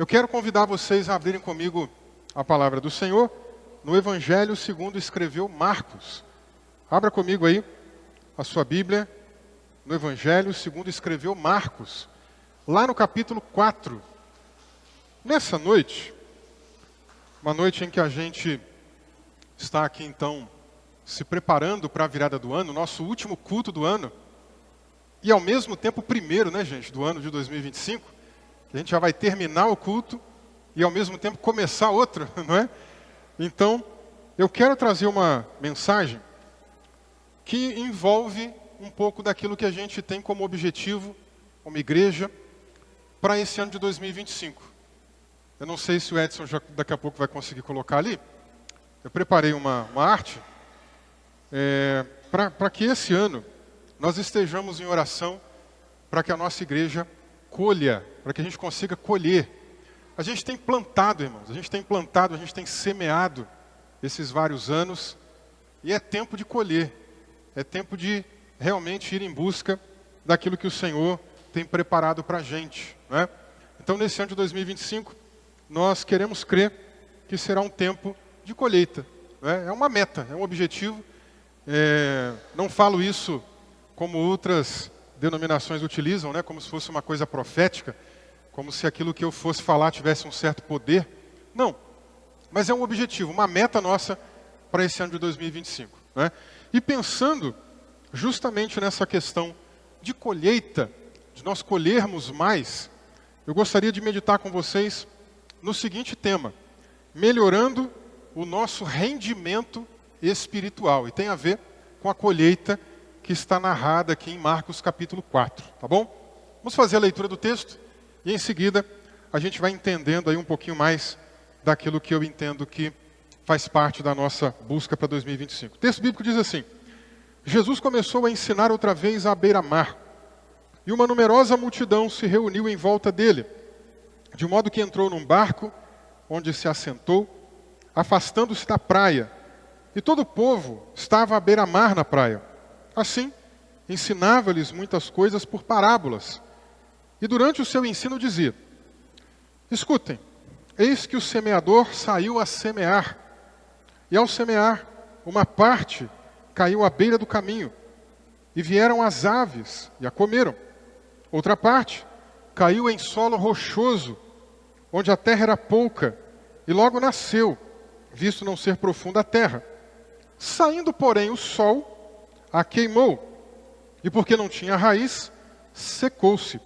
Eu quero convidar vocês a abrirem comigo a palavra do Senhor no Evangelho segundo escreveu Marcos. Abra comigo aí a sua Bíblia no Evangelho segundo escreveu Marcos, lá no capítulo 4. Nessa noite, uma noite em que a gente está aqui então se preparando para a virada do ano, nosso último culto do ano, e ao mesmo tempo o primeiro, né, gente, do ano de 2025, que a gente já vai terminar o culto e ao mesmo tempo começar outro, não é? Então, eu quero trazer uma mensagem que envolve um pouco daquilo que a gente tem como objetivo, como igreja, para esse ano de 2025. Eu não sei se o Edson já daqui a pouco vai conseguir colocar ali. Eu preparei uma arte para que esse ano nós estejamos em oração para que a nossa igreja colha, para que a gente consiga colher. A gente tem plantado, irmãos, a gente tem semeado esses vários anos e é tempo de colher, é tempo de realmente ir em busca daquilo que o Senhor tem preparado para a gente, né? Então, nesse ano de 2025, nós queremos crer que será um tempo de colheita, né? É uma meta, é um objetivo. Não falo isso como outras denominações utilizam, né? Como se fosse uma coisa profética, como se aquilo que eu fosse falar tivesse um certo poder. Não, mas é um objetivo, uma meta nossa para esse ano de 2025, né? E pensando justamente nessa questão de colheita, de nós colhermos mais, eu gostaria de meditar com vocês no seguinte tema: melhorando o nosso rendimento espiritual. E tem a ver com a colheita que está narrada aqui em Marcos capítulo 4, tá bom? Vamos fazer a leitura do texto e em seguida a gente vai entendendo aí um pouquinho mais daquilo que eu entendo que faz parte da nossa busca para 2025. O texto bíblico diz assim: Jesus começou a ensinar outra vez à beira-mar, e uma numerosa multidão se reuniu em volta dele, de modo que entrou num barco, onde se assentou, afastando-se da praia, e todo o povo estava à beira-mar na praia. Assim, ensinava-lhes muitas coisas por parábolas. E durante o seu ensino dizia: escutem, eis que o semeador saiu a semear. E ao semear, uma parte caiu à beira do caminho, e vieram as aves e a comeram. Outra parte caiu em solo rochoso, onde a terra era pouca, e logo nasceu, visto não ser profunda a terra. Saindo, porém, o sol a queimou, e porque não tinha raiz, secou-se.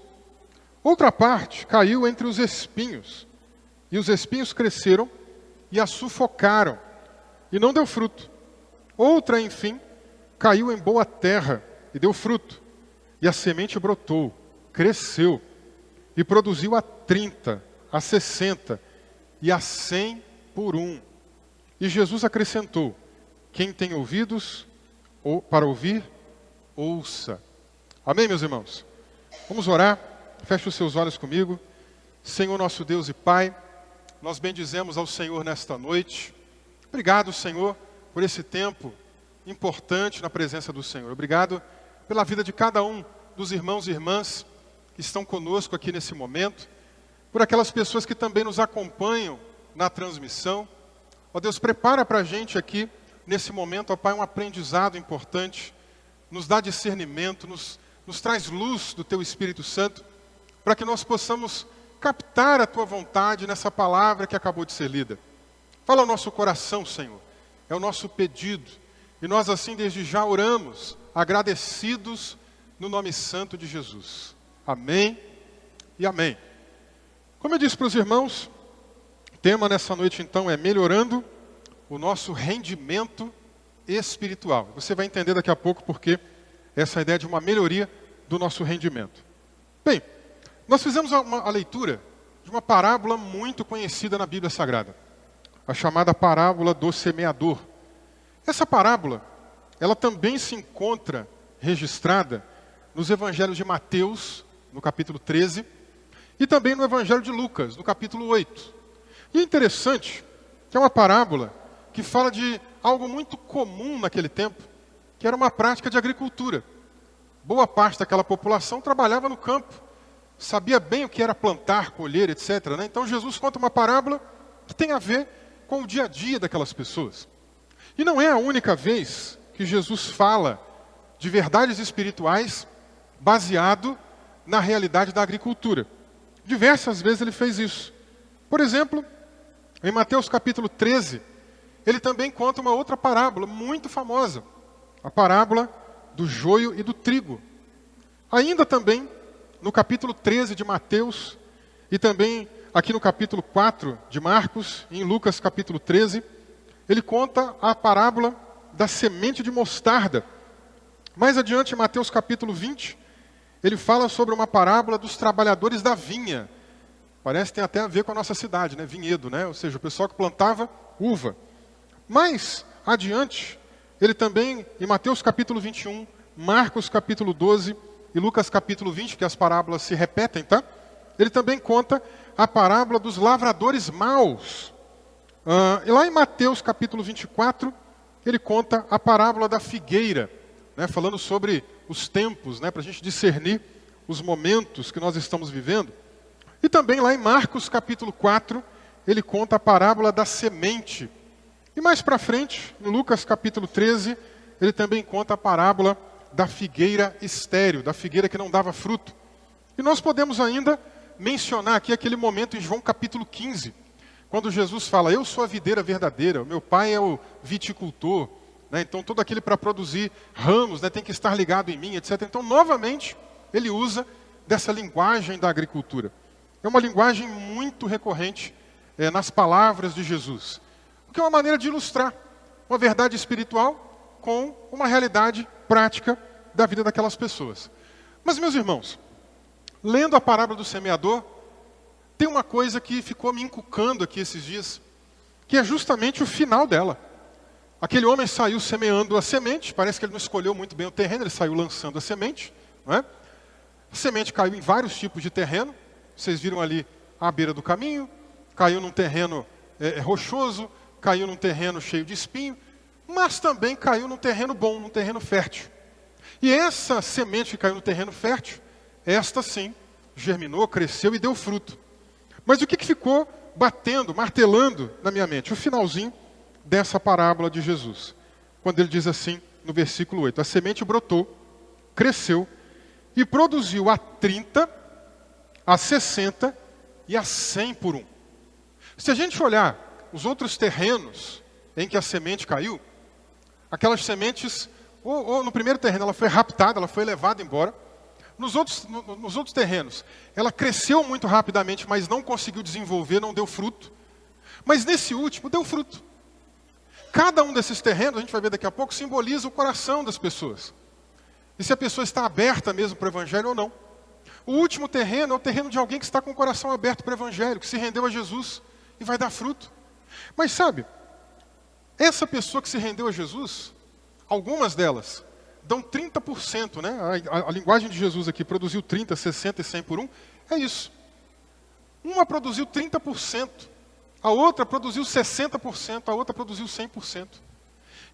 Outra parte caiu entre os espinhos, e os espinhos cresceram e a sufocaram, e não deu fruto. Outra, enfim, caiu em boa terra e deu fruto, e a semente brotou, cresceu, e produziu a 30, a 60 e a 100 por um. E Jesus acrescentou: quem tem ouvidos para ouvir, ouça. Amém, meus irmãos? Vamos orar. Feche os seus olhos comigo. Senhor nosso Deus e Pai, nós bendizemos ao Senhor nesta noite. Obrigado, Senhor, por esse tempo importante na presença do Senhor. Obrigado pela vida de cada um dos irmãos e irmãs que estão conosco aqui nesse momento, por aquelas pessoas que também nos acompanham na transmissão. Ó Deus, prepara para a gente aqui, nesse momento, ó Pai, um aprendizado importante, nos dá discernimento, nos traz luz do Teu Espírito Santo, para que nós possamos captar a Tua vontade nessa palavra que acabou de ser lida. Fala ao nosso coração, Senhor, é o nosso pedido, e nós assim desde já oramos, agradecidos no nome santo de Jesus. Amém e amém. Como eu disse para os irmãos, o tema nessa noite então é melhorando o nosso rendimento espiritual. Você vai entender daqui a pouco porque essa é a ideia de uma melhoria do nosso rendimento. Bem, nós fizemos a leitura de uma parábola muito conhecida na Bíblia Sagrada, a chamada parábola do semeador. Essa parábola, ela também se encontra registrada nos evangelhos de Mateus, no capítulo 13, e também no evangelho de Lucas, no capítulo 8. E é interessante que é uma parábola que fala de algo muito comum naquele tempo, que era uma prática de agricultura. Boa parte daquela população trabalhava no campo, sabia bem o que era plantar, colher, etc., né? Então Jesus conta uma parábola que tem a ver com o dia a dia daquelas pessoas. E não é a única vez que Jesus fala de verdades espirituais baseado na realidade da agricultura. Diversas vezes ele fez isso. Por exemplo, em Mateus capítulo 13, ele também conta uma outra parábola muito famosa, a parábola do joio e do trigo. Ainda também, no capítulo 13 de Mateus, e também aqui no capítulo 4 de Marcos, e em Lucas capítulo 13, ele conta a parábola da semente de mostarda. Mais adiante, em Mateus capítulo 20, ele fala sobre uma parábola dos trabalhadores da vinha. Parece que tem até a ver com a nossa cidade, né? Vinhedo, né? Ou seja, o pessoal que plantava uva. Mais adiante, ele também, em Mateus capítulo 21, Marcos capítulo 12 e Lucas capítulo 20, que as parábolas se repetem, tá? Ele também conta a parábola dos lavradores maus. E lá em Mateus capítulo 24, ele conta a parábola da figueira, né? Falando sobre os tempos, né? Para a gente discernir os momentos que nós estamos vivendo. E também lá em Marcos capítulo 4, ele conta a parábola da semente. E mais para frente, em Lucas capítulo 13, ele também conta a parábola da figueira estéril, da figueira que não dava fruto. E nós podemos ainda mencionar aqui aquele momento em João capítulo 15, quando Jesus fala, eu sou a videira verdadeira, o meu pai é o viticultor, né? Então todo aquele para produzir ramos, né, tem que estar ligado em mim, etc. Então novamente ele usa dessa linguagem da agricultura. É uma linguagem muito recorrente nas palavras de Jesus. Porque é uma maneira de ilustrar uma verdade espiritual com uma realidade prática da vida daquelas pessoas. Mas, meus irmãos, lendo a parábola do semeador, tem uma coisa que ficou me encucando aqui esses dias, que é justamente o final dela. Aquele homem saiu semeando a semente, parece que ele não escolheu muito bem o terreno, ele saiu lançando a semente, não é? A semente caiu em vários tipos de terreno, vocês viram ali à beira do caminho, caiu num terreno rochoso, caiu num terreno cheio de espinho, mas também caiu num terreno bom, num terreno fértil. E essa semente que caiu no terreno fértil, esta sim, germinou, cresceu e deu fruto. Mas o que ficou batendo, martelando na minha mente? O finalzinho dessa parábola de Jesus. Quando ele diz assim, no versículo 8, a semente brotou, cresceu e produziu a 30, a 60 e a 100 por um. Se a gente olhar os outros terrenos em que a semente caiu, aquelas sementes, ou no primeiro terreno ela foi raptada, ela foi levada embora. Nos outros terrenos, ela cresceu muito rapidamente, mas não conseguiu desenvolver, não deu fruto. Mas nesse último, deu fruto. Cada um desses terrenos, a gente vai ver daqui a pouco, simboliza o coração das pessoas. E se a pessoa está aberta mesmo para o Evangelho ou não. O último terreno é o terreno de alguém que está com o coração aberto para o Evangelho, que se rendeu a Jesus e vai dar fruto. Mas sabe, essa pessoa que se rendeu a Jesus, algumas delas dão 30%, né? A linguagem de Jesus aqui produziu 30, 60 e 100 por um, é isso. Uma produziu 30%, a outra produziu 60%, a outra produziu 100%.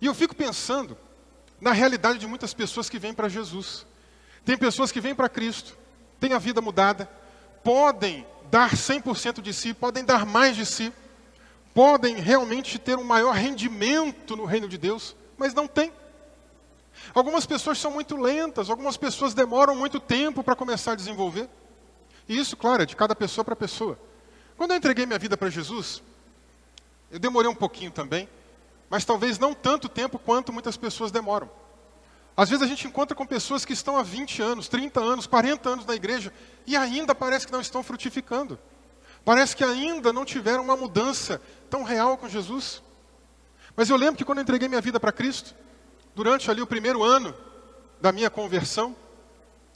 E eu fico pensando na realidade de muitas pessoas que vêm para Jesus. Tem pessoas que vêm para Cristo, têm a vida mudada, podem dar 100% de si, podem dar mais de si, podem realmente ter um maior rendimento no reino de Deus, mas não tem. Algumas pessoas são muito lentas, algumas pessoas demoram muito tempo para começar a desenvolver. E isso, claro, é de cada pessoa para pessoa. Quando eu entreguei minha vida para Jesus, eu demorei um pouquinho também, mas talvez não tanto tempo quanto muitas pessoas demoram. Às vezes a gente encontra com pessoas que estão há 20 anos, 30 anos, 40 anos na igreja e ainda parece que não estão frutificando. Parece que ainda não tiveram uma mudança tão real com Jesus. Mas eu lembro que quando eu entreguei minha vida para Cristo, durante ali o primeiro ano da minha conversão,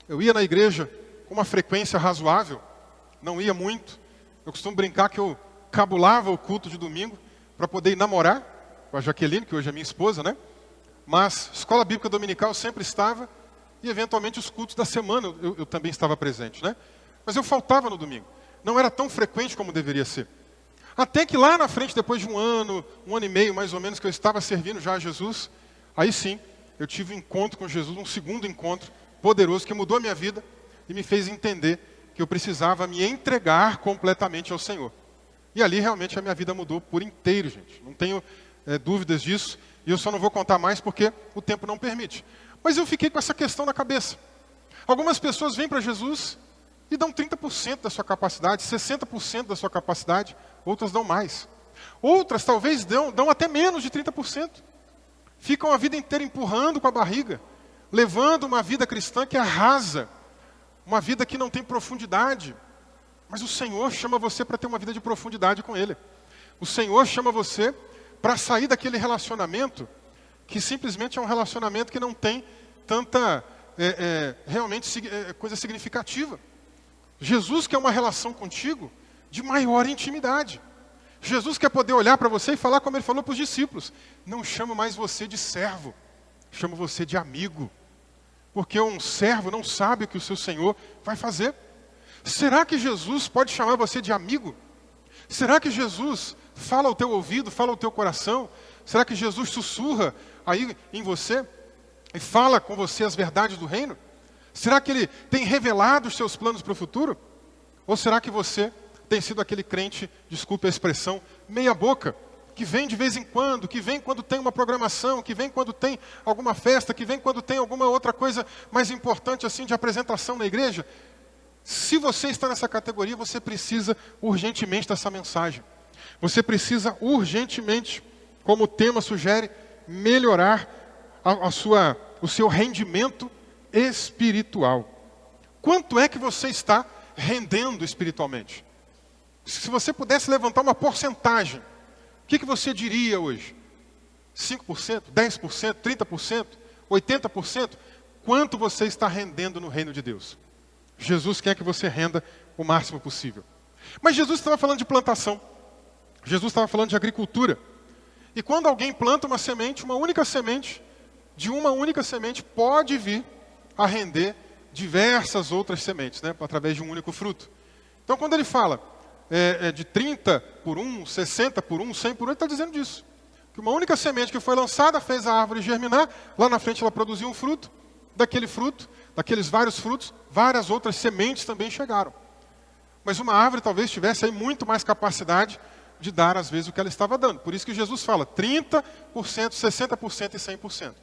eu ia na igreja com uma frequência razoável, não ia muito. Eu costumo brincar que eu cabulava o culto de domingo para poder ir namorar com a Jaqueline, que hoje é minha esposa, né? Mas escola bíblica dominical eu sempre estava e eventualmente os cultos da semana eu também estava presente, né? Mas eu faltava no domingo. Não era tão frequente como deveria ser. Até que lá na frente, depois de um ano e meio mais ou menos, que eu estava servindo já a Jesus, aí sim, eu tive um encontro com Jesus, um segundo encontro poderoso que mudou a minha vida e me fez entender que eu precisava me entregar completamente ao Senhor. E ali realmente a minha vida mudou por inteiro, gente. Não tenho dúvidas disso. E eu só não vou contar mais porque o tempo não permite. Mas eu fiquei com essa questão na cabeça. Algumas pessoas vêm para Jesus e dão 30% da sua capacidade, 60% da sua capacidade. Outras dão mais. Outras talvez dão até menos de 30%. Ficam a vida inteira empurrando com a barriga, levando uma vida cristã que é rasa, uma vida que não tem profundidade. Mas o Senhor chama você para ter uma vida de profundidade com Ele. O Senhor chama você para sair daquele relacionamento que simplesmente é um relacionamento que não tem tanta, realmente, coisa significativa. Jesus quer uma relação contigo de maior intimidade. Jesus quer poder olhar para você e falar como Ele falou para os discípulos. Não chamo mais você de servo, chamo você de amigo. Porque um servo não sabe o que o seu Senhor vai fazer. Será que Jesus pode chamar você de amigo? Será que Jesus fala ao teu ouvido, fala ao teu coração? Será que Jesus sussurra aí em você e fala com você as verdades do reino? Será que Ele tem revelado os seus planos para o futuro? Ou será que você tem sido aquele crente, desculpe a expressão, meia boca, que vem de vez em quando, que vem quando tem uma programação, que vem quando tem alguma festa, que vem quando tem alguma outra coisa mais importante assim de apresentação na igreja? Se você está nessa categoria, você precisa urgentemente dessa mensagem. Você precisa urgentemente, como o tema sugere, melhorar o seu rendimento espiritual. Quanto é que você está rendendo espiritualmente? Se você pudesse levantar uma porcentagem, o que você diria hoje? 5%, 10%, 30%, 80%? Quanto você está rendendo no reino de Deus? Jesus quer que você renda o máximo possível. Mas Jesus estava falando de plantação. Jesus estava falando de agricultura. E quando alguém planta uma semente, uma única semente, de uma única semente pode vir a render diversas outras sementes, né, através de um único fruto. Então quando ele fala de 30 por 1, 60 por 1, 100 por 1, ele está dizendo disso. Que uma única semente que foi lançada fez a árvore germinar, lá na frente ela produziu um fruto, daqueles vários frutos, várias outras sementes também chegaram. Mas uma árvore talvez tivesse aí muito mais capacidade de dar às vezes o que ela estava dando. Por isso que Jesus fala 30%, 60% e 100%.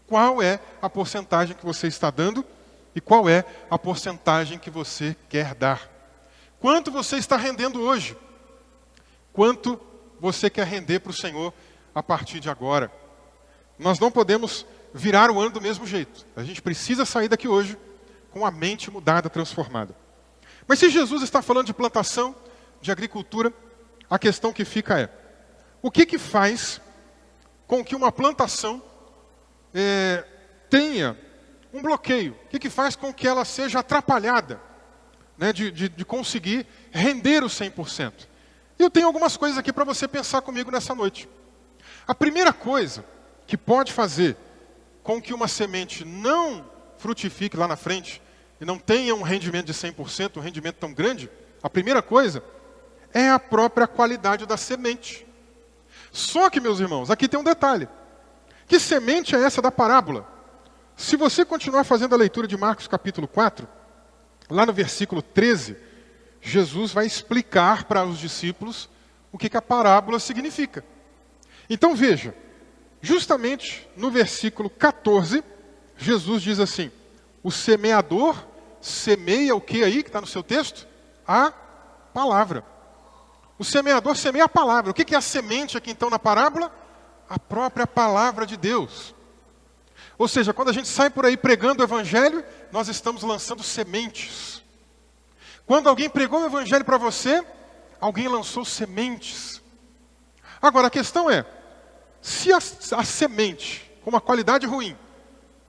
Qual é a porcentagem que você está dando e qual é a porcentagem que você quer dar? Quanto você está rendendo hoje? Quanto você quer render para o Senhor a partir de agora? Nós não podemos virar o ano do mesmo jeito. A gente precisa sair daqui hoje com a mente mudada, transformada. Mas se Jesus está falando de plantação, de agricultura, a questão que fica é: o que faz com que uma plantação tenha um bloqueio? O que faz com que ela seja atrapalhada, né, de conseguir render o 100%? E eu tenho algumas coisas aqui para você pensar comigo nessa noite. A primeira coisa que pode fazer com que uma semente não frutifique lá na frente e não tenha um rendimento de 100%, um rendimento tão grande, a primeira coisa é a própria qualidade da semente. Só que, meus irmãos, aqui tem um detalhe. Que semente é essa da parábola? Se você continuar fazendo a leitura de Marcos capítulo 4, lá no versículo 13, Jesus vai explicar para os discípulos o que a parábola significa. Então veja, justamente no versículo 14, Jesus diz assim: o semeador semeia o que aí, que está no seu texto? A palavra. O semeador semeia a palavra. O que é a semente aqui então na parábola? A própria palavra de Deus. Ou seja, quando a gente sai por aí pregando o evangelho, nós estamos lançando sementes. Quando alguém pregou o evangelho para você, alguém lançou sementes. Agora a questão é, se a semente com uma qualidade ruim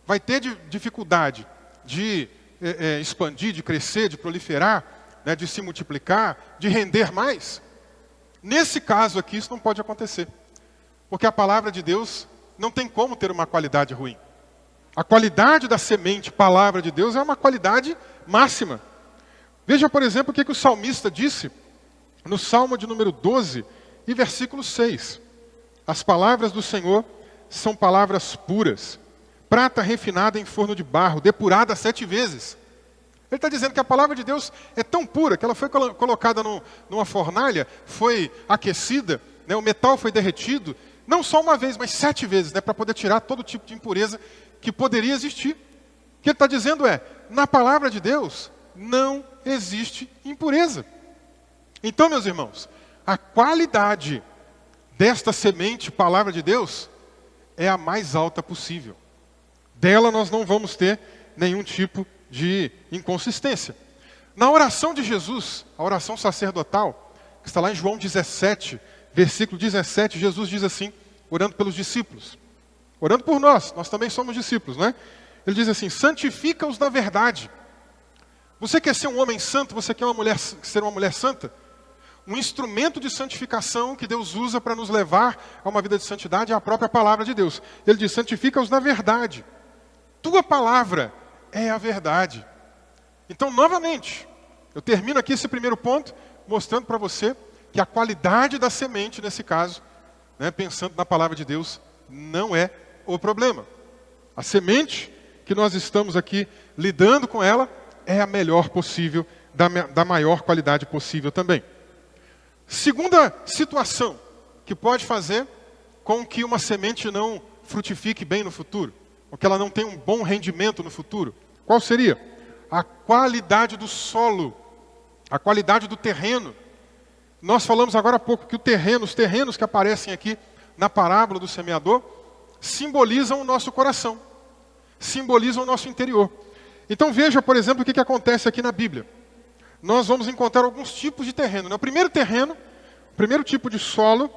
vai ter dificuldade de expandir, de crescer, de proliferar, né, de se multiplicar, de render mais, nesse caso aqui isso não pode acontecer. Porque a palavra de Deus não tem como ter uma qualidade ruim. A qualidade da semente, palavra de Deus, é uma qualidade máxima. Veja, por exemplo, o que o salmista disse no Salmo de número 12 e versículo 6. As palavras do Senhor são palavras puras, prata refinada em forno de barro, depurada 7 vezes. Ele está dizendo que a palavra de Deus é tão pura que ela foi colocada numa fornalha, foi aquecida, né, o metal foi derretido, não só uma vez, mas 7 vezes, né, para poder tirar todo tipo de impureza que poderia existir. O que ele está dizendo é, na palavra de Deus não existe impureza. Então, meus irmãos, a qualidade desta semente, palavra de Deus, é a mais alta possível. Dela nós não vamos ter nenhum tipo de inconsistência. Na oração de Jesus, a oração sacerdotal, que está lá em João 17, versículo 17, Jesus diz assim, orando pelos discípulos, orando por nós também somos discípulos, não é? Ele diz assim, santifica-os na verdade. Você quer ser um homem santo, você quer ser uma mulher santa? Um instrumento de santificação que Deus usa para nos levar a uma vida de santidade é a própria palavra de Deus. Ele diz, santifica-os na verdade. Tua palavra é a verdade. Então, novamente, eu termino aqui esse primeiro ponto, mostrando para você que a qualidade da semente, nesse caso, né, pensando na palavra de Deus, não é o problema. A semente que nós estamos aqui lidando com ela é a melhor possível, da maior qualidade possível também. Segunda situação que pode fazer com que uma semente não frutifique bem no futuro, ou que ela não tenha um bom rendimento no futuro, qual seria? A qualidade do solo, a qualidade do terreno. Nós falamos agora há pouco que os terrenos que aparecem aqui na parábola do semeador, simbolizam o nosso coração, simbolizam o nosso interior. Então veja, por exemplo, o que acontece aqui na Bíblia. Nós vamos encontrar alguns tipos de terreno. O primeiro terreno, o primeiro tipo de solo,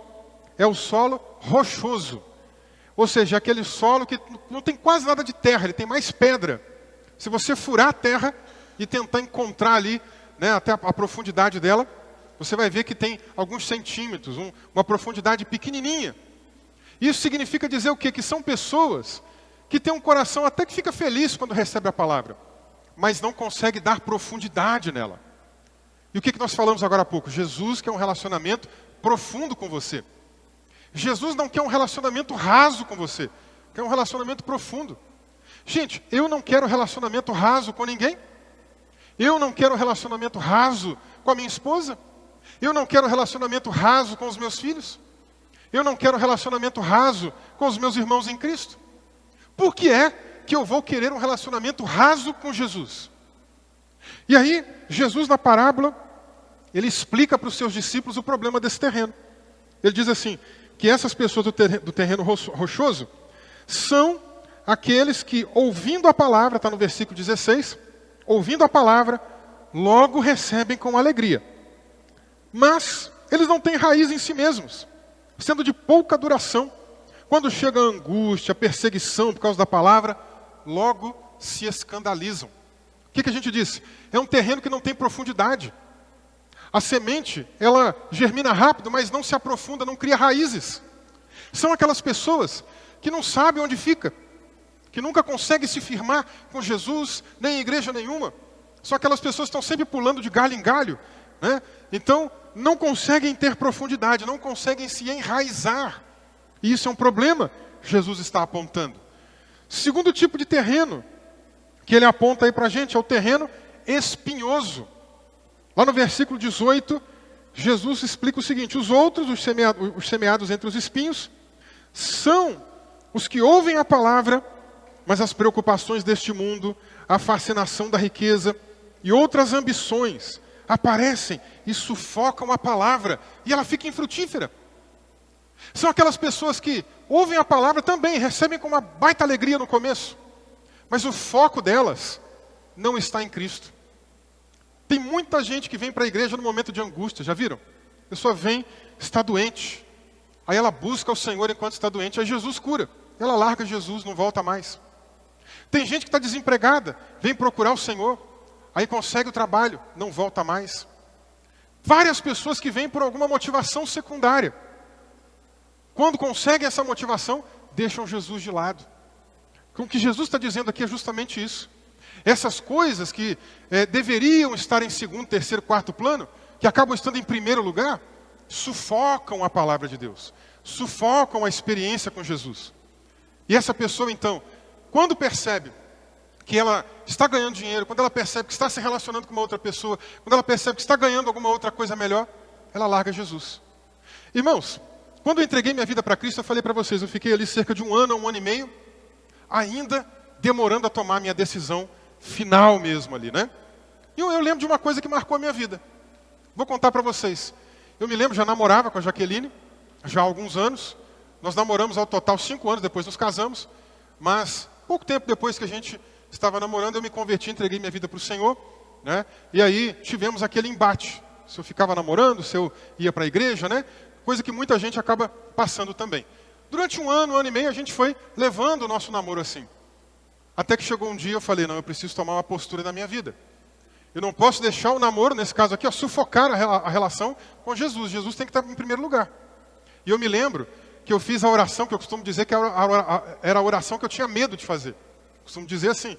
é o solo rochoso. Ou seja, aquele solo que não tem quase nada de terra, ele tem mais pedra. Se você furar a terra e tentar encontrar ali, né, até a profundidade dela, você vai ver que tem alguns centímetros, uma profundidade pequenininha. Isso significa dizer o quê? Que são pessoas que têm um coração até que fica feliz quando recebe a palavra, mas não consegue dar profundidade nela. E o que nós falamos agora há pouco? Jesus quer um relacionamento profundo com você. Jesus não quer um relacionamento raso com você, quer um relacionamento profundo. Gente, eu não quero relacionamento raso com ninguém. Eu não quero relacionamento raso com a minha esposa. Eu não quero relacionamento raso com os meus filhos. Eu não quero relacionamento raso com os meus irmãos em Cristo. Por que é que eu vou querer um relacionamento raso com Jesus? E aí, Jesus na parábola, ele explica para os seus discípulos o problema desse terreno. Ele diz assim, que essas pessoas do terreno rochoso são aqueles que, ouvindo a palavra, está no versículo 16, ouvindo a palavra, logo recebem com alegria. Mas eles não têm raiz em si mesmos, sendo de pouca duração. Quando chega a angústia, a perseguição por causa da palavra, logo se escandalizam. O que a gente disse? É um terreno que não tem profundidade. A semente, ela germina rápido, mas não se aprofunda, não cria raízes. São aquelas pessoas que não sabem onde fica, que nunca conseguem se firmar com Jesus, nem em igreja nenhuma. São aquelas pessoas que estão sempre pulando de galho em galho, né? Então, não conseguem ter profundidade, não conseguem se enraizar. E isso é um problema, Jesus está apontando. Segundo tipo de terreno que ele aponta aí para a gente é o terreno espinhoso. Lá no versículo 18, Jesus explica o seguinte: os outros, os semeados entre os espinhos, são os que ouvem a palavra, mas as preocupações deste mundo, a fascinação da riqueza e outras ambições aparecem e sufocam a palavra e ela fica infrutífera. São aquelas pessoas que ouvem a palavra também, recebem com uma baita alegria no começo, mas o foco delas não está em Cristo. Tem muita gente que vem para a igreja no momento de angústia, já viram? A pessoa vem, está doente, aí ela busca o Senhor enquanto está doente, aí Jesus cura, ela larga Jesus, não volta mais. Tem gente que está desempregada, vem procurar o Senhor, aí consegue o trabalho, não volta mais. Várias pessoas que vêm por alguma motivação secundária, quando conseguem essa motivação, deixam Jesus de lado. O que Jesus está dizendo aqui é justamente isso. Essas coisas que deveriam estar em segundo, terceiro, quarto plano, que acabam estando em primeiro lugar, sufocam a palavra de Deus, sufocam a experiência com Jesus. E essa pessoa então, quando percebe que ela está ganhando dinheiro, quando ela percebe que está se relacionando com uma outra pessoa, quando ela percebe que está ganhando alguma outra coisa melhor, ela larga Jesus. Irmãos, quando eu entreguei minha vida para Cristo, eu falei para vocês, eu fiquei ali cerca de um ano e meio, ainda demorando a tomar a minha decisão final mesmo ali, né? E eu lembro de uma coisa que marcou a minha vida. Vou contar para vocês. Eu me lembro, já namorava com a Jaqueline, já há alguns anos. Nós namoramos ao total 5 anos, depois nos casamos. Mas, pouco tempo depois que a gente estava namorando, eu me converti, entreguei minha vida para o Senhor, né? E aí tivemos aquele embate. Se eu ficava namorando, se eu ia para a igreja, né? Coisa que muita gente acaba passando também. Durante um ano e meio, a gente foi levando o nosso namoro assim. Até que chegou um dia, eu falei, não, eu preciso tomar uma postura na minha vida. Eu não posso deixar o namoro, nesse caso aqui, sufocar a relação com Jesus. Jesus tem que estar em primeiro lugar. E eu me lembro que eu fiz a oração, que eu costumo dizer que era a oração que eu tinha medo de fazer. Eu costumo dizer assim.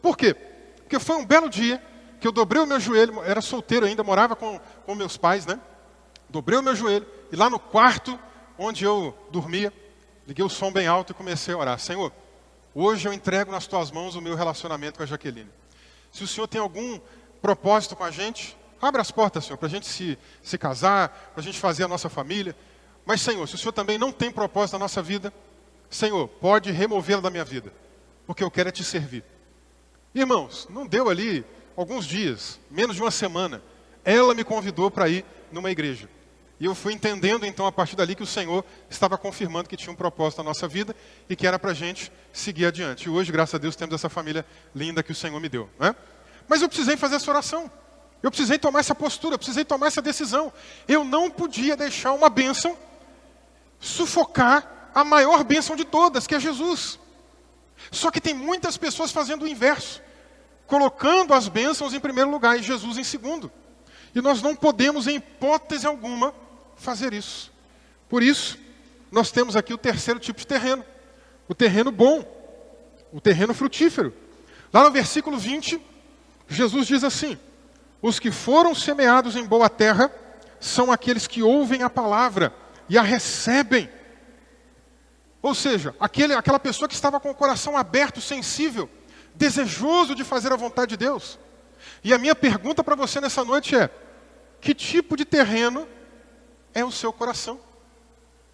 Por quê? Porque foi um belo dia que eu dobrei o meu joelho, era solteiro ainda, morava com meus pais, né? Dobrei o meu joelho e lá no quarto onde eu dormia, liguei o som bem alto e comecei a orar. Senhor, hoje eu entrego nas tuas mãos o meu relacionamento com a Jaqueline. Se o Senhor tem algum propósito com a gente, abre as portas, Senhor, para a gente se casar, para a gente fazer a nossa família. Mas, Senhor, se o Senhor também não tem propósito na nossa vida, Senhor, pode removê-la da minha vida, porque eu quero é te servir. Irmãos, não deu ali alguns dias, menos de uma semana, ela me convidou para ir numa igreja. E eu fui entendendo, então, a partir dali, que o Senhor estava confirmando que tinha um propósito na nossa vida e que era para a gente seguir adiante. E hoje, graças a Deus, temos essa família linda que o Senhor me deu, né? Mas eu precisei fazer essa oração. Eu precisei tomar essa postura, eu precisei tomar essa decisão. Eu não podia deixar uma bênção sufocar a maior bênção de todas, que é Jesus. Só que tem muitas pessoas fazendo o inverso, colocando as bênçãos em primeiro lugar e Jesus em segundo. E nós não podemos, em hipótese alguma, fazer isso. Por isso, nós temos aqui o terceiro tipo de terreno. O terreno bom, o terreno frutífero. Lá no versículo 20, Jesus diz assim: os que foram semeados em boa terra são aqueles que ouvem a palavra e a recebem. Ou seja, aquela pessoa que estava com o coração aberto, sensível, desejoso de fazer a vontade de Deus. E a minha pergunta para você nessa noite é: que tipo de terreno é o seu coração?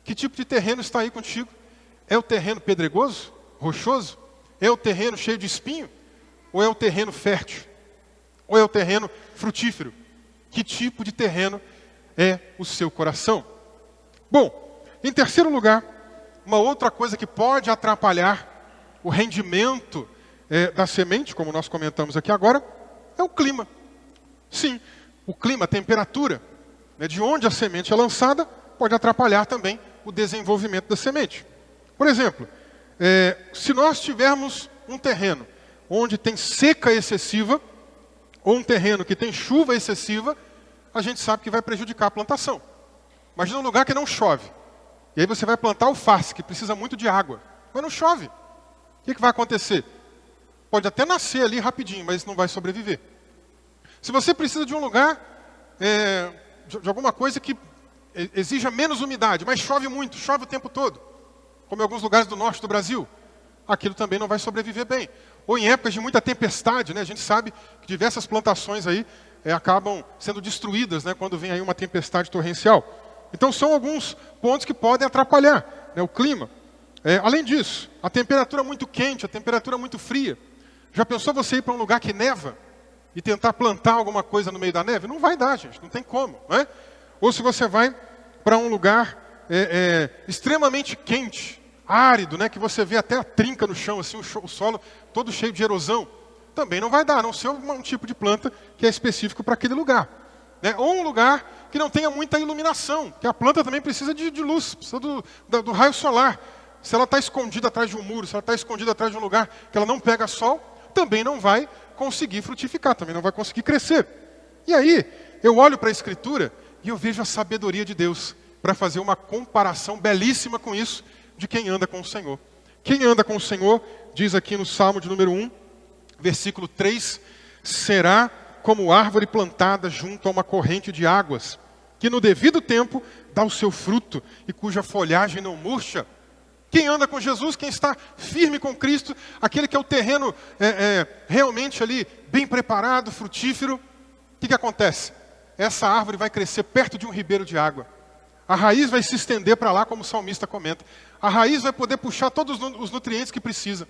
Que tipo de terreno está aí contigo? É o terreno pedregoso, rochoso? É o terreno cheio de espinho? Ou é o terreno fértil? Ou é o terreno frutífero? Que tipo de terreno é o seu coração? Bom, em terceiro lugar, uma outra coisa que pode atrapalhar o rendimento da semente, como nós comentamos aqui agora, é o clima. Sim, o clima, a temperatura, né, de onde a semente é lançada, pode atrapalhar também o desenvolvimento da semente. Por exemplo, se nós tivermos um terreno onde tem seca excessiva, ou um terreno que tem chuva excessiva, a gente sabe que vai prejudicar a plantação. Imagina um lugar que não chove. E aí você vai plantar alface, que precisa muito de água. Mas não chove. O que vai acontecer? Pode até nascer ali rapidinho, mas não vai sobreviver. Se você precisa de um lugar, de alguma coisa que exija menos umidade, mas chove muito, chove o tempo todo, como em alguns lugares do norte do Brasil, aquilo também não vai sobreviver bem. Ou em épocas de muita tempestade, né, a gente sabe que diversas plantações aí acabam sendo destruídas, né, quando vem aí uma tempestade torrencial. Então são alguns pontos que podem atrapalhar, né, o clima. Além disso, a temperatura muito quente, a temperatura muito fria. Já pensou você ir para um lugar que neva e tentar plantar alguma coisa no meio da neve? Não vai dar, gente, não tem como, né? Ou se você vai para um lugar extremamente quente, árido, né, que você vê até a trinca no chão, assim, o solo todo cheio de erosão, também não vai dar, a não ser um tipo de planta que é específico para aquele lugar. Né? Ou um lugar que não tenha muita iluminação, que a planta também precisa de luz, precisa do raio solar. Se ela está escondida atrás de um muro, se ela está escondida atrás de um lugar que ela não pega sol, também não vai conseguir frutificar, também não vai conseguir crescer. E aí, eu olho para a Escritura e eu vejo a sabedoria de Deus para fazer uma comparação belíssima com isso, de quem anda com o Senhor. Quem anda com o Senhor, diz aqui no Salmo de número 1, versículo 3, será como árvore plantada junto a uma corrente de águas, que no devido tempo dá o seu fruto e cuja folhagem não murcha. Quem anda com Jesus, quem está firme com Cristo, aquele que é o terreno realmente ali bem preparado, frutífero, o que acontece? Essa árvore vai crescer perto de um ribeiro de água. A raiz vai se estender para lá, como o salmista comenta. A raiz vai poder puxar todos os nutrientes que precisa.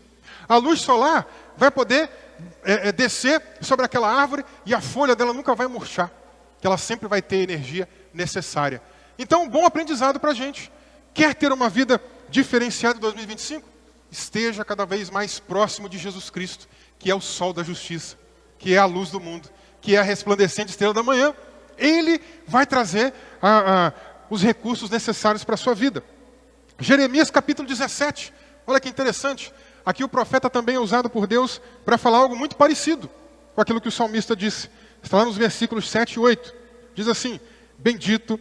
A luz solar vai poder descer sobre aquela árvore e a folha dela nunca vai murchar, que ela sempre vai ter a energia necessária. Então, um bom aprendizado para a gente. Quer ter uma vida diferenciada em 2025? Esteja cada vez mais próximo de Jesus Cristo, que é o sol da justiça, que é a luz do mundo, que é a resplandecente estrela da manhã. Ele vai trazer os recursos necessários para a sua vida. Jeremias capítulo 17, olha que interessante. Aqui o profeta também é usado por Deus para falar algo muito parecido com aquilo que o salmista disse. Está lá nos versículos 7 e 8. Diz assim: bendito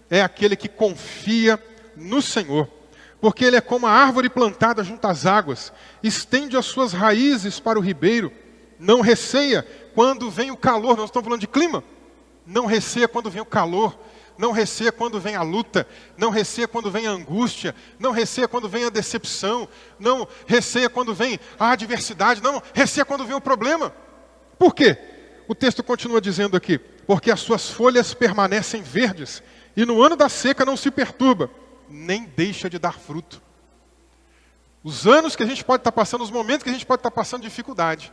é aquele que confia no Senhor, porque ele é como a árvore plantada junto às águas, estende as suas raízes para o ribeiro, não receia quando vem o calor. Nós estamos falando de clima. Não receia quando vem o calor, não receia quando vem a luta, não receia quando vem a angústia, não receia quando vem a decepção, não receia quando vem a adversidade, não receia quando vem o problema. Por quê? O texto continua dizendo aqui: porque as suas folhas permanecem verdes, e no ano da seca não se perturba, nem deixa de dar fruto. Os anos que a gente pode estar passando, os momentos que a gente pode estar passando dificuldade,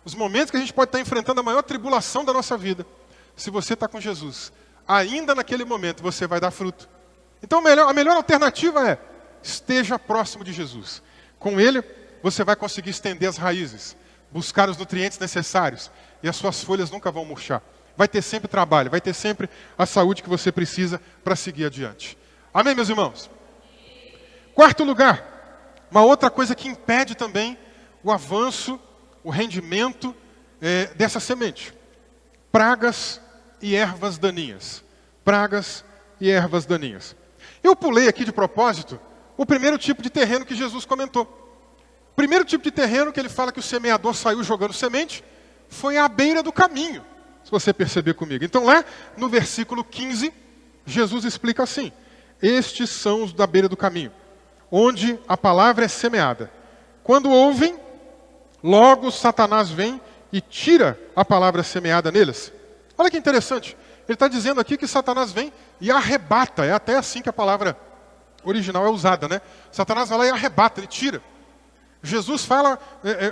os momentos que a gente pode estar enfrentando a maior tribulação da nossa vida, se você está com Jesus, ainda naquele momento você vai dar fruto. Então a melhor alternativa é: esteja próximo de Jesus. Com Ele você vai conseguir estender as raízes, buscar os nutrientes necessários, e as suas folhas nunca vão murchar. Vai ter sempre trabalho, vai ter sempre a saúde que você precisa para seguir adiante. Amém, meus irmãos? Quarto lugar, uma outra coisa que impede também o avanço, o rendimento dessa semente: pragas e ervas daninhas. Pragas e ervas daninhas. Eu pulei aqui de propósito o primeiro tipo de terreno que Jesus comentou. O primeiro tipo de terreno que ele fala que o semeador saiu jogando semente foi à beira do caminho, se você perceber comigo. Então lá no versículo 15, Jesus explica assim: estes são os da beira do caminho, onde a palavra é semeada. Quando ouvem, logo Satanás vem e tira a palavra semeada neles. Olha que interessante. Ele está dizendo aqui que Satanás vem e arrebata. É até assim que a palavra original é usada, né? Satanás vai lá e arrebata, ele tira. Jesus fala,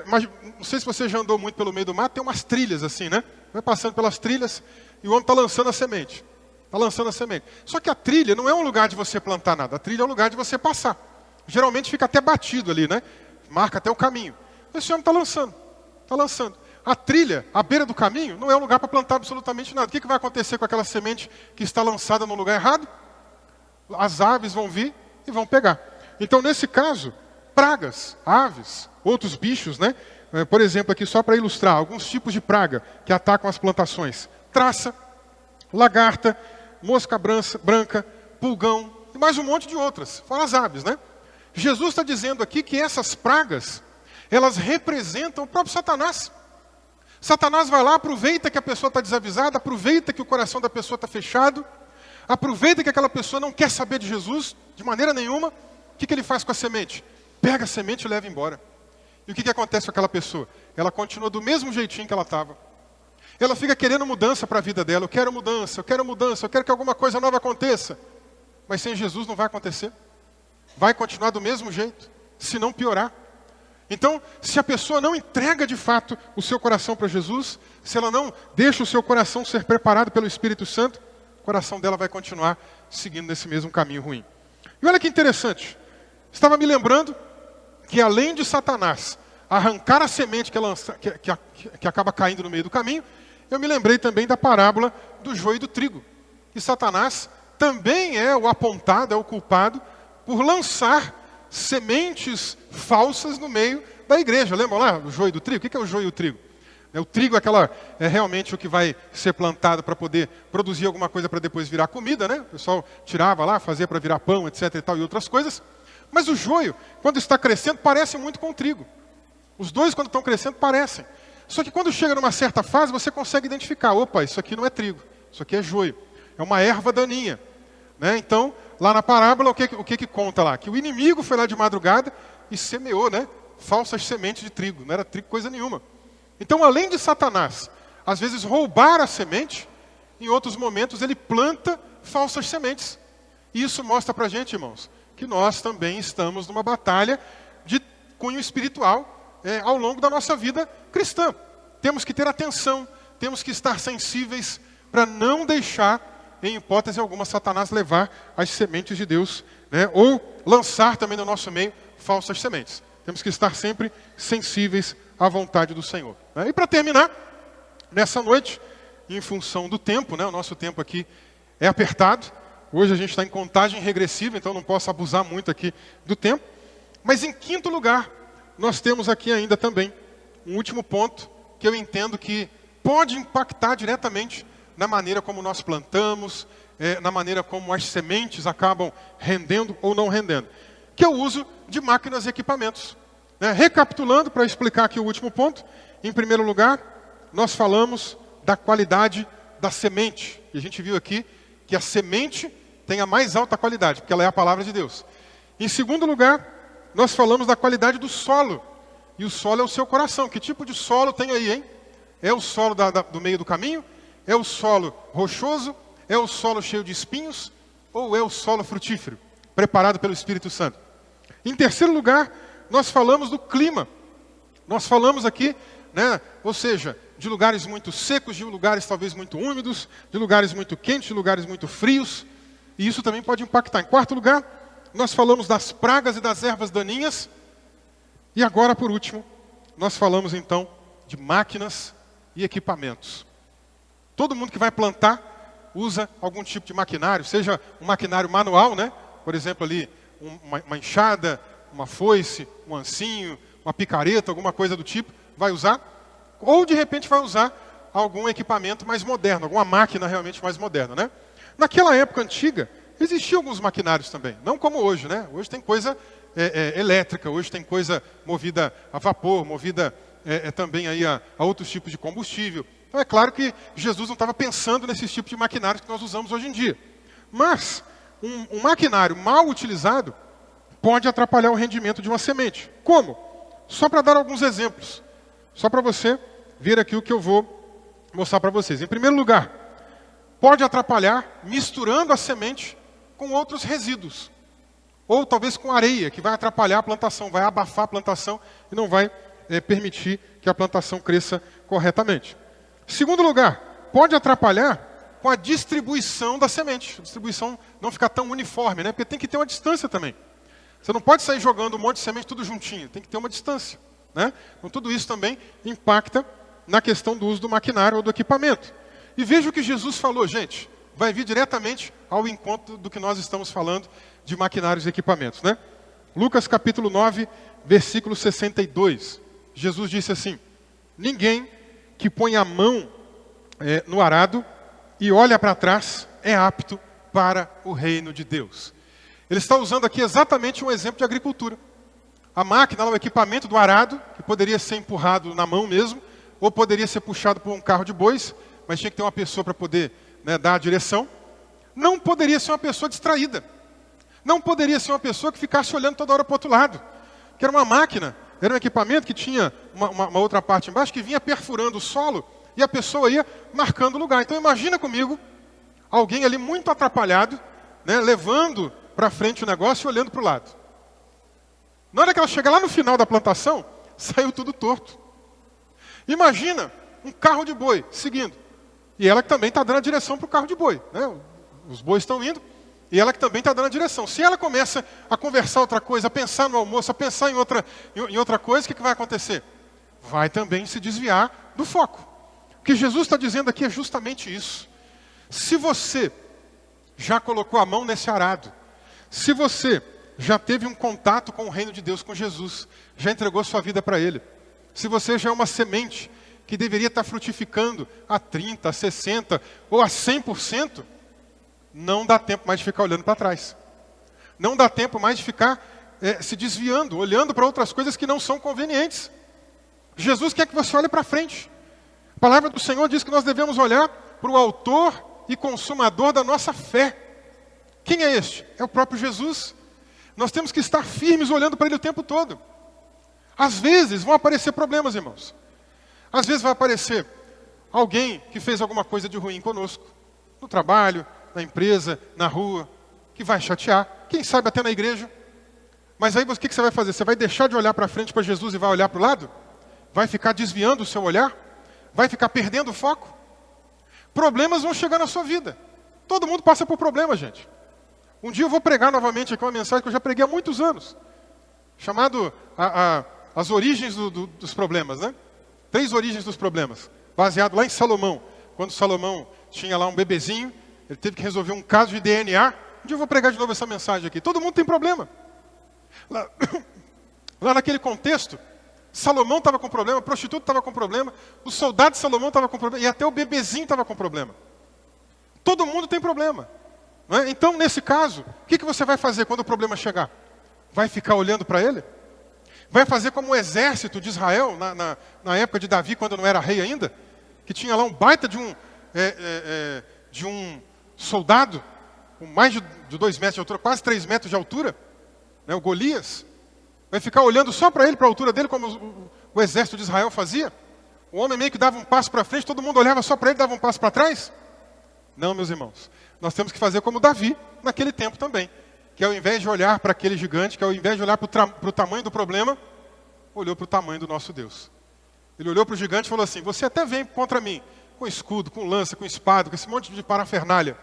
mas não sei se você já andou muito pelo meio do mato, tem umas trilhas assim, né? Vai passando pelas trilhas e o homem está lançando a semente. Está lançando a semente. Só que a trilha não é um lugar de você plantar nada. A trilha é um lugar de você passar. Geralmente fica até batido ali, né? Marca até o caminho. Esse homem está lançando. Está lançando. A trilha, à beira do caminho, não é um lugar para plantar absolutamente nada. O que vai acontecer com aquela semente que está lançada no lugar errado? As aves vão vir e vão pegar. Então, nesse caso, pragas, aves, outros bichos, né? Por exemplo, aqui só para ilustrar, alguns tipos de praga que atacam as plantações: traça, lagarta, mosca branca, pulgão e mais um monte de outras, fora as aves, né? Jesus está dizendo aqui que essas pragas, elas representam o próprio Satanás. Satanás vai lá, aproveita que a pessoa está desavisada, aproveita que o coração da pessoa está fechado, aproveita que aquela pessoa não quer saber de Jesus de maneira nenhuma. O que ele faz com a semente? Pega a semente e leva embora. E o que acontece com aquela pessoa? Ela continua do mesmo jeitinho que ela estava. Ela fica querendo mudança para a vida dela. Eu quero mudança, eu quero mudança, eu quero que alguma coisa nova aconteça. Mas sem Jesus não vai acontecer. Vai continuar do mesmo jeito, se não piorar. Então, se a pessoa não entrega de fato o seu coração para Jesus, se ela não deixa o seu coração ser preparado pelo Espírito Santo, o coração dela vai continuar seguindo nesse mesmo caminho ruim. E olha que interessante. Estava me lembrando que além de Satanás arrancar a semente que acaba caindo no meio do caminho, eu me lembrei também da parábola do joio e do trigo. E Satanás também é o apontado, é o culpado por lançar sementes falsas no meio da igreja. Lembram lá o joio do trigo? O que é o joio e o trigo? O trigo é realmente o que vai ser plantado para poder produzir alguma coisa para depois virar comida, né? O pessoal tirava lá, fazia para virar pão, etc. e tal, e outras coisas. Mas o joio, quando está crescendo, parece muito com o trigo. Os dois, quando estão crescendo, parecem. Só que quando chega numa certa fase, você consegue identificar: opa, isso aqui não é trigo, isso aqui é joio. É uma erva daninha, né? Então, lá na parábola, o que conta lá? Que o inimigo foi lá de madrugada e semeou, né, falsas sementes de trigo. Não era trigo coisa nenhuma. Então, além de Satanás, às vezes, roubar a semente, em outros momentos ele planta falsas sementes. E isso mostra para a gente, irmãos, que nós também estamos numa batalha de cunho espiritual ao longo da nossa vida cristã. Temos que ter atenção, temos que estar sensíveis para não deixar, em hipótese alguma, Satanás levar as sementes de Deus, né, ou lançar também no nosso meio falsas sementes. Temos que estar sempre sensíveis à vontade do Senhor. E para terminar, nessa noite, em função do tempo, né, o nosso tempo aqui é apertado. Hoje a gente está em contagem regressiva, então não posso abusar muito aqui do tempo. Mas em quinto lugar, nós temos aqui ainda também um último ponto que eu entendo que pode impactar diretamente na maneira como nós plantamos, na maneira como as sementes acabam rendendo ou não rendendo, que é o uso de máquinas e equipamentos. Recapitulando, para explicar aqui o último ponto, em primeiro lugar, nós falamos da qualidade da semente. E a gente viu aqui que a semente tem a mais alta qualidade, porque ela é a palavra de Deus. Em segundo lugar, nós falamos da qualidade do solo. E o solo é o seu coração. Que tipo de solo tem aí, hein? É o solo do meio do caminho? É o solo rochoso? É o solo cheio de espinhos? Ou é o solo frutífero, preparado pelo Espírito Santo? Em terceiro lugar, nós falamos do clima. Nós falamos aqui, né, ou seja, de lugares muito secos, de lugares talvez muito úmidos, de lugares muito quentes, de lugares muito frios. E isso também pode impactar. Em quarto lugar, nós falamos das pragas e das ervas daninhas. E agora, por último, nós falamos então de máquinas e equipamentos. Todo mundo que vai plantar usa algum tipo de maquinário, seja um maquinário manual, né? Por exemplo, ali uma enxada, uma foice, um ancinho, uma picareta, alguma coisa do tipo, vai usar. Ou de repente vai usar algum equipamento mais moderno, alguma máquina realmente mais moderna, né? Naquela época antiga, existiam alguns maquinários também, não como hoje, né? Hoje tem coisa elétrica, hoje tem coisa movida a vapor, movida também aí a outros tipos de combustível. Então é claro que Jesus não estava pensando nesses tipos de maquinários que nós usamos hoje em dia. Mas um maquinário mal utilizado pode atrapalhar o rendimento de uma semente. Como? Só para dar alguns exemplos. Só para você ver aqui o que eu vou mostrar para vocês. Em primeiro lugar, pode atrapalhar misturando a semente com outros resíduos. Ou talvez com areia, que vai atrapalhar a plantação, vai abafar a plantação e não vai permitir que a plantação cresça corretamente. Segundo lugar, pode atrapalhar com a distribuição da semente. A distribuição não ficar tão uniforme, né? Porque tem que ter uma distância também. Você não pode sair jogando um monte de semente tudo juntinho, tem que ter uma distância, né? Então tudo isso também impacta na questão do uso do maquinário ou do equipamento. E veja o que Jesus falou, gente, vai vir diretamente ao encontro do que nós estamos falando de maquinários e equipamentos, né? Lucas capítulo 9, versículo 62. Jesus disse assim: ninguém que põe a mão no arado e olha para trás é apto para o reino de Deus. Ele está usando aqui exatamente um exemplo de agricultura. A máquina, o equipamento do arado, que poderia ser empurrado na mão mesmo, ou poderia ser puxado por um carro de bois, mas tinha que ter uma pessoa para poder, né, dar a direção. Não poderia ser uma pessoa distraída. Não poderia ser uma pessoa que ficasse olhando toda hora para o outro lado. Que era uma máquina, era um equipamento que tinha uma outra parte embaixo que vinha perfurando o solo e a pessoa ia marcando o lugar. Então imagina comigo, alguém ali muito atrapalhado, né, levando para frente o negócio e olhando para o lado. Na hora que ela chega lá no final da plantação, saiu tudo torto. Imagina um carro de boi seguindo. E ela que também está dando a direção para o carro de boi, né? Os bois estão indo e ela que também está dando a direção. Se ela começa a conversar outra coisa, a pensar no almoço, a pensar em outra coisa, o que vai acontecer? Vai também se desviar do foco. O que Jesus está dizendo aqui é justamente isso. Se você já colocou a mão nesse arado, se você já teve um contato com o reino de Deus, com Jesus, já entregou sua vida para Ele, se você já é uma semente que deveria estar frutificando a 30%, a 60% ou a 100%, não dá tempo mais de ficar olhando para trás. Não dá tempo mais de ficar se desviando, olhando para outras coisas que não são convenientes. Jesus quer que você olhe para frente. A palavra do Senhor diz que nós devemos olhar para o autor e consumador da nossa fé. Quem é este? É o próprio Jesus. Nós temos que estar firmes olhando para Ele o tempo todo. Às vezes vão aparecer problemas, irmãos. Às vezes vai aparecer alguém que fez alguma coisa de ruim conosco, no trabalho, na empresa, na rua, que vai chatear, quem sabe até na igreja. Mas aí o que você vai fazer? Você vai deixar de olhar para frente para Jesus e vai olhar para o lado? Vai ficar desviando o seu olhar? Vai ficar perdendo o foco? Problemas vão chegar na sua vida. Todo mundo passa por problemas, gente. Um dia eu vou pregar novamente aqui uma mensagem que eu já preguei há muitos anos, chamado As Origens dos Problemas, né? 3 origens dos problemas, baseado lá em Salomão. Quando Salomão tinha lá um bebezinho, ele teve que resolver um caso de DNA. Um dia eu vou pregar de novo essa mensagem aqui. Todo mundo tem problema. Lá naquele contexto, Salomão estava com problema, a prostituta estava com problema, o soldado de Salomão estava com problema, e até o bebezinho estava com problema. Todo mundo tem problema. Não é? Então, nesse caso, o que você vai fazer quando o problema chegar? Vai ficar olhando para ele? Vai fazer como o exército de Israel, na época de Davi, quando não era rei ainda, que tinha lá um baita de um soldado, com mais de 2 metros de altura, quase 3 metros de altura, né, o Golias. Vai ficar olhando só para ele, para a altura dele, como o exército de Israel fazia? O homem meio que dava um passo para frente, todo mundo olhava só para ele, dava um passo para trás? Não, meus irmãos. Nós temos que fazer como Davi, naquele tempo também. Que ao invés de olhar para aquele gigante, que ao invés de olhar para o tamanho do problema, olhou para o tamanho do nosso Deus. Ele olhou para o gigante e falou assim: você até vem contra mim, com escudo, com lança, com espada, com esse monte de parafernália.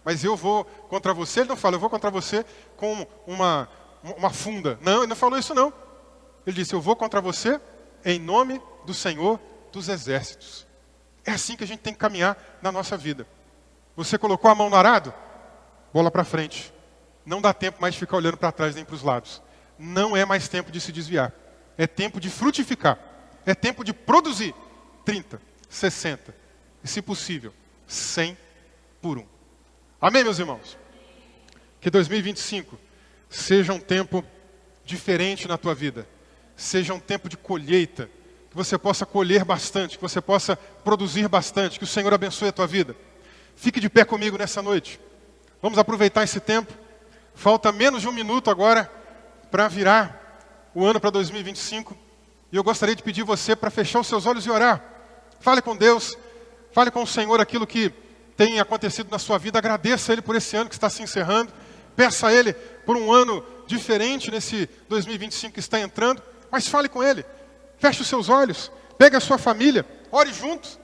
Mas eu vou contra você. Ele não fala, eu vou contra você com uma funda. Não, ele não falou isso não. Ele disse, eu vou contra você em nome do Senhor dos Exércitos. É assim que a gente tem que caminhar na nossa vida. Você colocou a mão no arado? Bola para frente. Não dá tempo mais de ficar olhando para trás nem para os lados. Não é mais tempo de se desviar. É tempo de frutificar. É tempo de produzir 30, 60 e, se possível, 100 por 1. Amém, meus irmãos? Que 2025 seja um tempo diferente na tua vida. Seja um tempo de colheita. Que você possa colher bastante, que você possa produzir bastante. Que o Senhor abençoe a tua vida. Fique de pé comigo nessa noite. Vamos aproveitar esse tempo. Falta menos de 1 minuto agora para virar o ano para 2025. E eu gostaria de pedir você para fechar os seus olhos e orar. Fale com Deus. Fale com o Senhor aquilo que tem acontecido na sua vida. Agradeça a Ele por esse ano que está se encerrando. Peça a Ele por um ano diferente nesse 2025 que está entrando. Mas fale com Ele. Feche os seus olhos. Pegue a sua família. Ore juntos.